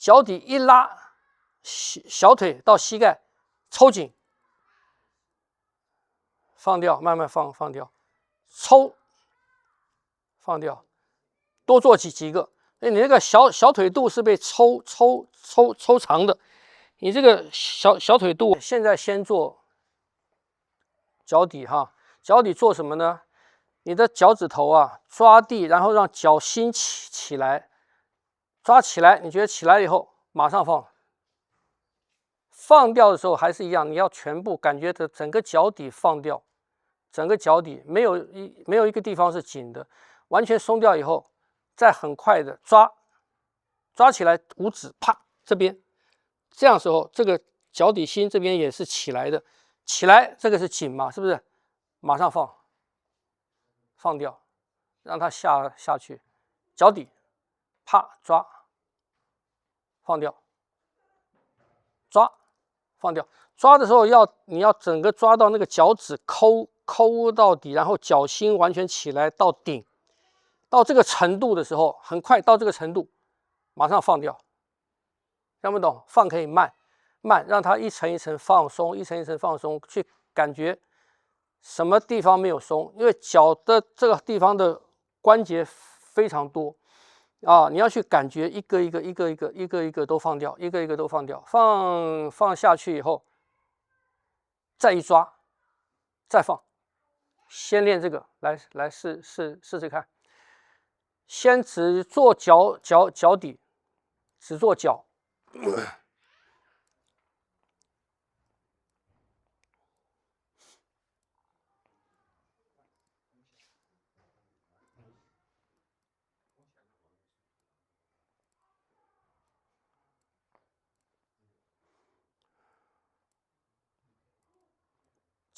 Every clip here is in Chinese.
脚底一拉，小腿到膝盖抽紧，放掉，慢慢放掉，抽，放掉，多做几个。你那个小腿肚是被抽长的，你这个小腿肚现在先做脚底哈，脚底做什么呢？你的脚趾头啊抓地，然后让脚心起来，抓起来，你觉得起来以后马上放。放掉的时候还是一样，你要全部感觉的整个脚底放掉，整个脚底没有一个地方是紧的，完全松掉以后，再很快的抓起来，五指啪这边，这样时候这个脚底心这边也是起来的，起来这个是紧嘛，是不是？马上放掉，让它下去，脚底啪抓，放掉，抓。放掉，抓的时候你要整个抓到那个脚趾抠到底，然后脚心完全起来到顶，到这个程度的时候，很快到这个程度，马上放掉。听不懂？放可以慢，让它一层一层放松，一层一层放松，去感觉什么地方没有松，因为脚的这个地方的关节非常多。啊，你要去感觉一个一个都放掉，一个一个都放掉，放下去以后，再一抓，再放。先练这个，来试看。先只做脚底，只做脚。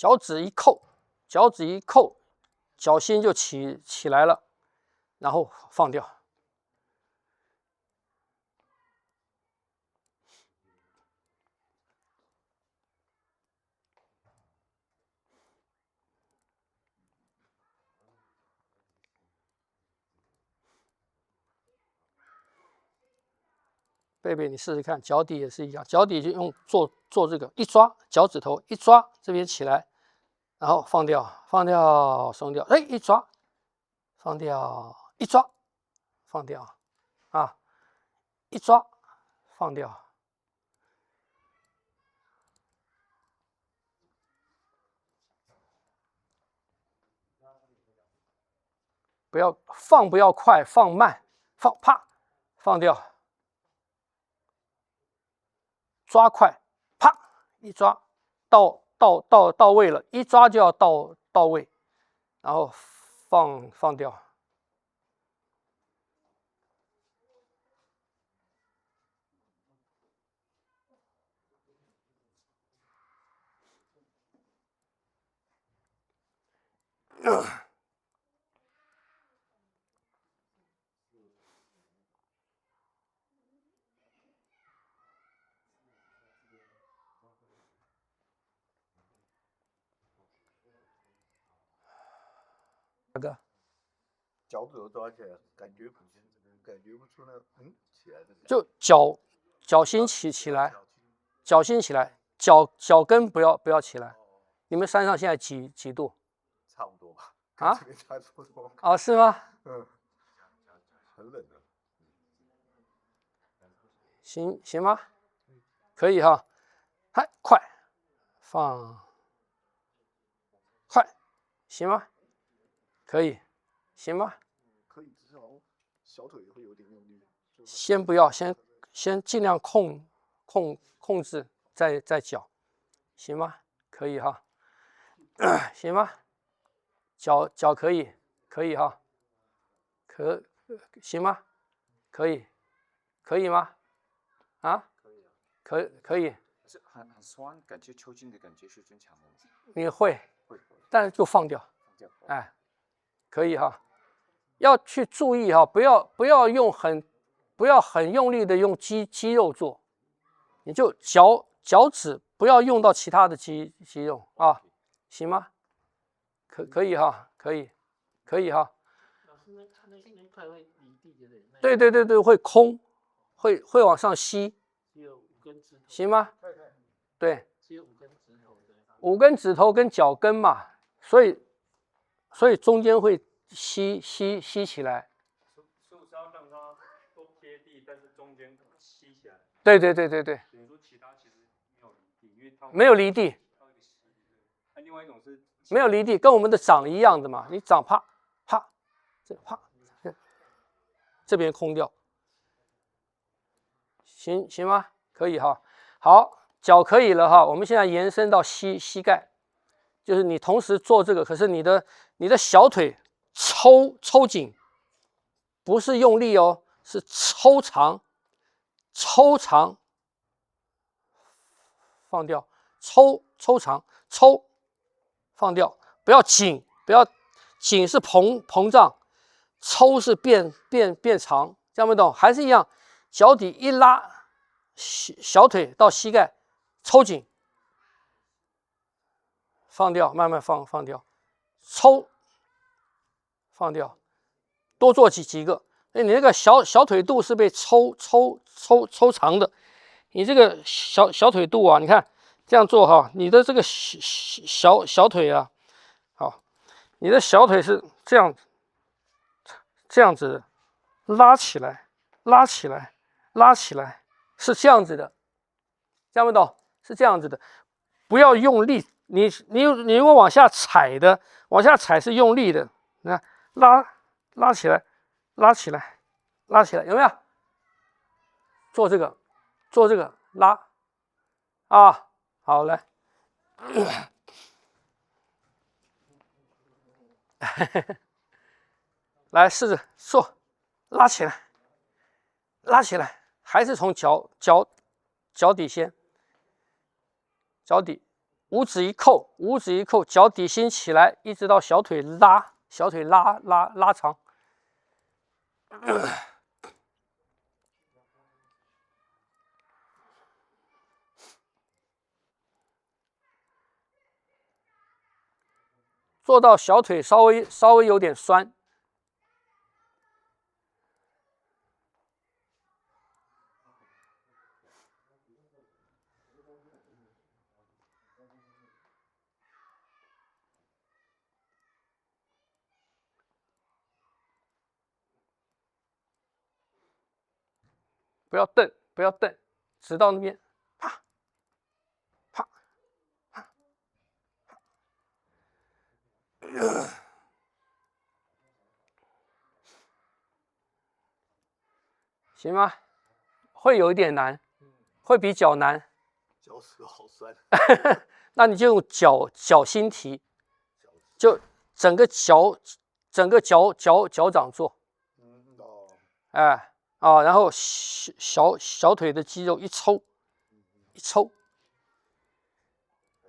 脚趾一扣，脚心就起来了，然后放掉。贝贝，你试试看，脚底也是一样，脚底就用做这个，一抓脚趾头一抓，这边起来，然后放掉，松掉，哎，一抓，放掉，一抓，放掉，啊，一抓，放掉。不要快，放慢，啪，放掉。抓快，啪一抓到位了，一抓就要到位，然后放掉。那个脚趾头抓起来，感觉不出来，起来的。就脚心起来，脚心起来，脚跟不要起来。你们山上现在几度？差不多吧。啊？差不多。啊，是吗？很冷的。行吗？可以哈。嗨，快，放，快，行吗？可以，行吗？可以，至少小腿会有点用力。先不要，先尽量控制在脚，行吗？可以哈。行吗？脚可以哈。行吗？可以吗？啊？可以。很酸，感觉抽筋的感觉是正常的。你会，但是就放掉。哎，可以哈。要去注意哈，不要很用力的用肌肉做，你就脚趾不要用到其他的肌肉啊，行吗？可以哈，可以哈。老师，他那块会离地的。对，会空，会往上吸，行吗？对，5根指头跟脚跟嘛，所以中间会吸起来。树是要让它都贴地，但是中间吸起来。对。等于说其他其实没有离地，因为它没有离地。另外一种是没有离地，跟我们的掌一样的嘛。你掌啪，这边空掉，行吗？可以哈。好，脚可以了哈。我们现在延伸到膝盖，就是你同时做这个，可是你的小腿抽紧，不是用力哦，是抽长，放掉，抽长，放掉，不要紧，紧是膨胀，抽是变长，这样没懂？还是一样，脚底一拉，小腿到膝盖抽紧，放掉，慢慢放掉，抽，放掉，多做几个。你那个小腿肚是被抽长的，你这个小腿肚啊，你看这样做哈，你的这个小腿啊，好，你的小腿是这样子的，拉起来，是这样子的，这样没懂？是这样子的，不要用力。你如果往下踩是用力的，你看拉起来，有没有？做这个拉啊，好来，来试着做，拉起来，还是从脚底先，脚底五指一扣，脚底心起来，一直到小腿拉长。做到小腿稍微有点酸，不要蹬，直到那边，啪，行吗？会有一点难，会比脚难。脚趾好酸。那你就用脚心提，就整个脚掌做，然后小腿的肌肉一抽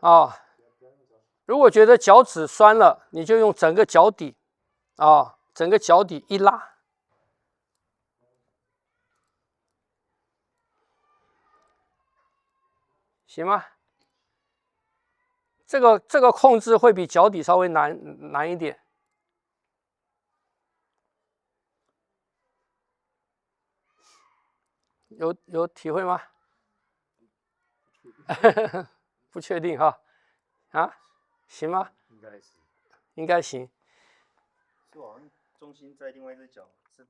啊。如果觉得脚趾酸了，你就用整个脚底一拉，行吗？这个控制会比脚底稍微难一点。有体会吗？不确定哈。啊，行吗？应该行。就好像重心在另外一只脚，是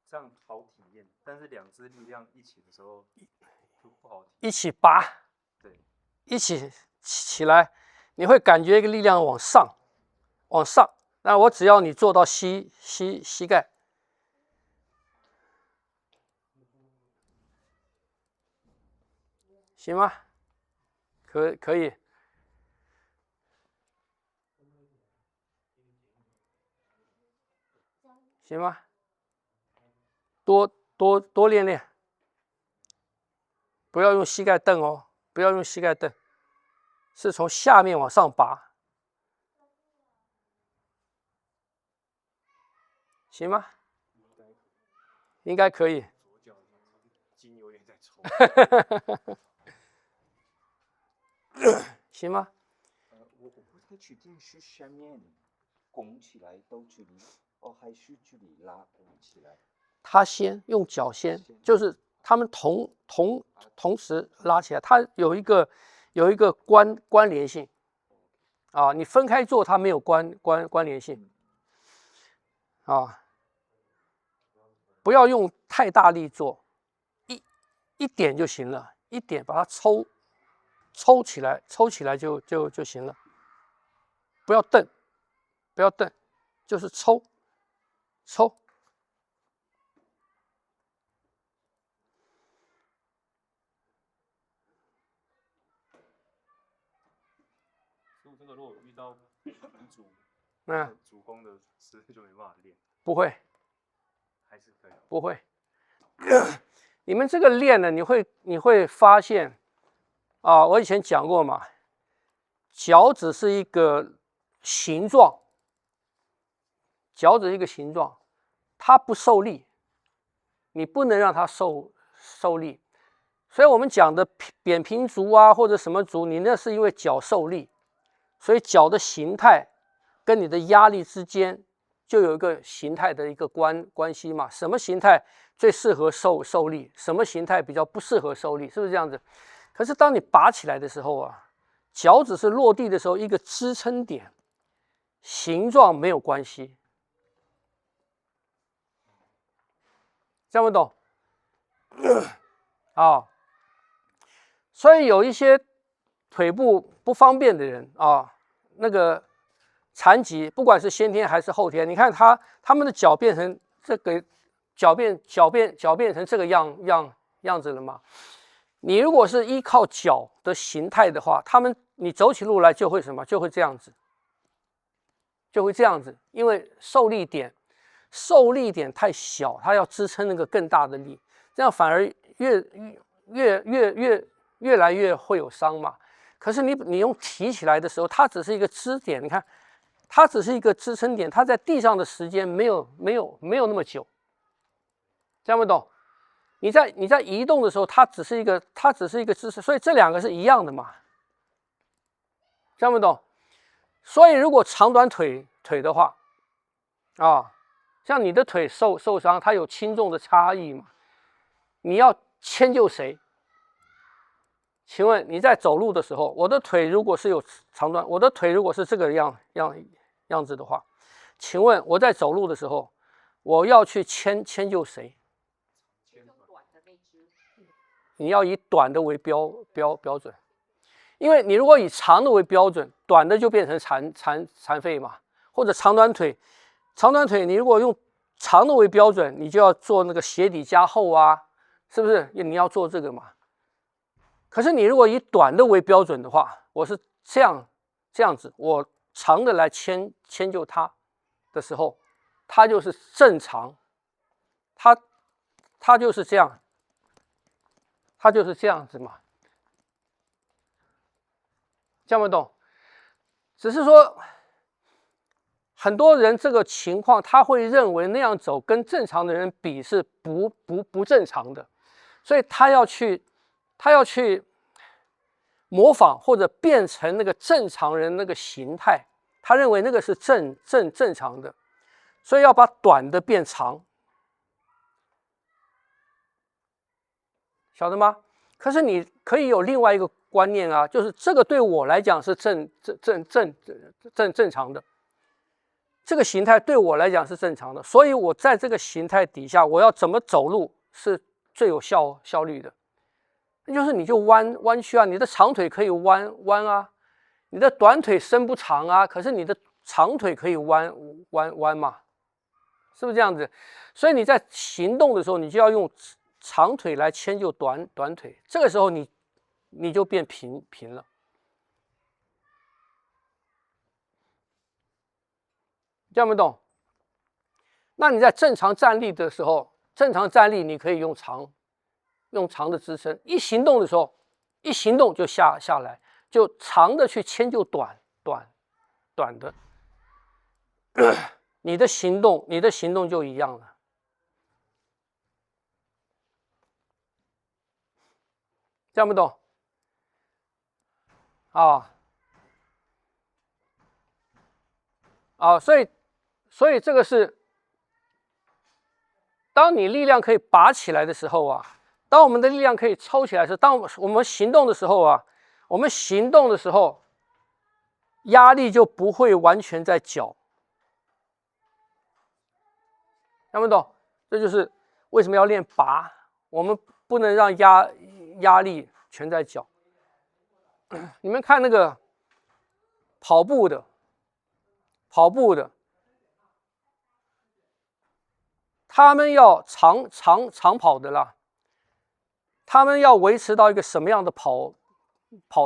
这样好体验，但是2只力量一起的时候就不好体验。一起拔，对，一起起来，你会感觉一个力量往上。那我只要你做到膝盖，行吗？可以。行吗？多练，不要用膝盖蹬哦，是从下面往上拔，行吗？应该可以。左脚筋有点在抽。行吗？我不太确定是下面拱起来到这里，还是这里拉拱起来？他先用脚先，就是他们同时拉起来，它有一个关联性啊，你分开做它没有关联性啊，不要用太大力做，一点就行了，一点把它抽起来就行了，不要蹬，就是抽。这个如果遇到主攻的师就没办法练。不会，还是可以。不会。你们这个练呢，你会发现啊，我以前讲过嘛，脚只是一个形状，脚只是一个形状，它不受力，你不能让它受力。所以我们讲的扁平足啊，或者什么足，你那是因为脚受力，所以脚的形态跟你的压力之间就有一个形态的一个关系嘛。什么形态最适合受力，什么形态比较不适合受力，是不是这样子？可是当你拔起来的时候啊，脚只是落地的时候一个支撑点，形状没有关系，这样不懂？啊，所以有一些腿部不方便的人啊，那个残疾，不管是先天还是后天，你看他们的脚变成这个脚变成这个样子了嘛？你如果是依靠脚的形态的话，你走起路来就会什么？就会这样子，因为受力点太小，它要支撑那个更大的力，这样反而越来越会有伤嘛。可是你用提起来的时候，它只是一个支点，你看，它只是一个支撑点，它在地上的时间没有那么久，这样不懂？你在移动的时候，它只是一个支撑，所以这两个是一样的嘛，这样不懂？所以如果长短腿的话，啊，像你的腿受伤，它有轻重的差异嘛，你要迁就谁？请问你在走路的时候，我的腿如果是有长短，我的腿如果是这个样子的话，请问我在走路的时候，我要去迁就谁？你要以短的为标准，因为你如果以长的为标准，短的就变成残废嘛，或者长短腿你如果用长的为标准，你就要做那个鞋底加厚啊，是不是？你要做这个嘛。可是你如果以短的为标准的话，我是这样子，我长的来迁就它的时候，它就是正常，它就是这样。它就是这样子嘛，这样不懂？只是说，很多人这个情况，他会认为那样走跟正常的人比是不正常的，所以他要去模仿或者变成那个正常人那个形态，他认为那个是正常的，所以要把短的变长。晓得吗？可是你可以有另外一个观念啊，就是这个对我来讲是正常的，这个形态对我来讲是正常的，所以我在这个形态底下，我要怎么走路是最有效率的？那就是你就弯曲啊，你的长腿可以弯啊，你的短腿伸不长啊，可是你的长腿可以弯嘛，是不是这样子？所以你在行动的时候，你就要用长腿来迁就短腿，这个时候你就变平了。这样不懂？那你在正常站立的时候，正常站立你可以用长的支撑，一行动的时候，一行动就下来，就长的去迁就短的，你的行动就一样了。这样不懂？所以这个是，当你力量可以拔起来的时候啊，当我们的力量可以抽起来时，当我们行动的时候啊，压力就不会完全在脚。听不懂？这就是为什么要练拔，我们不能让压力全在脚。你们看那个跑步的，他们要长跑的啦，他们要维持到一个什么样的跑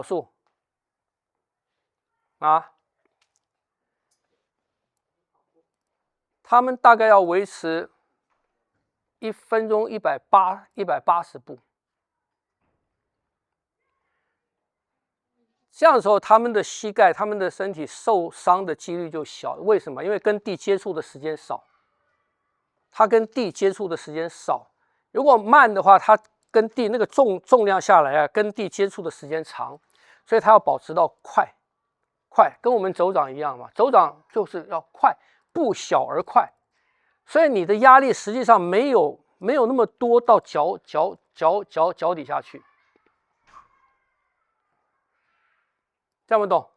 速啊？他们大概要维持1分钟180步。这样的时候，他们的膝盖、他们的身体受伤的几率就小。为什么？因为跟地接触的时间少。它跟地接触的时间少。如果慢的话，它跟地那个重量下来啊，跟地接触的时间长，所以它要保持到快，跟我们走掌一样嘛。走掌就是要快，步小而快。所以你的压力实际上没有那么多到脚底下去。这样不懂？